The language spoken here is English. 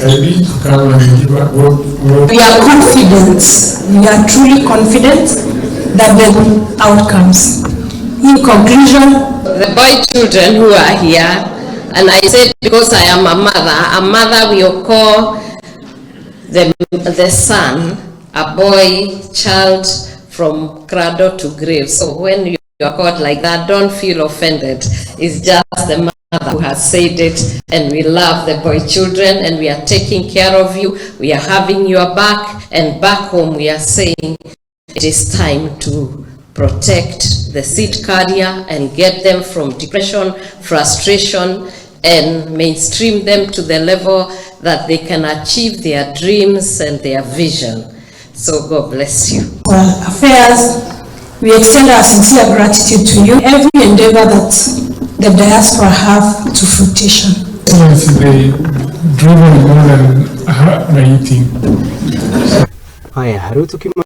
We are confident, we are truly confident that the outcomes. In conclusion, the boy children who are here, and I said because I am a mother will call the son a boy child from cradle to grave. So when you are called like that, don't feel offended. It's just the mother who has said it, and we love the boy children, and we are taking care of you. We are having your back, and back home we are saying it is time to protect the seed carrier and get them from depression, frustration, and mainstream them to the level that they can achieve their dreams and their vision. So God bless you. Affairs, we extend our sincere gratitude to you. Every endeavor that the diaspora have to fruition. Haya, Ruto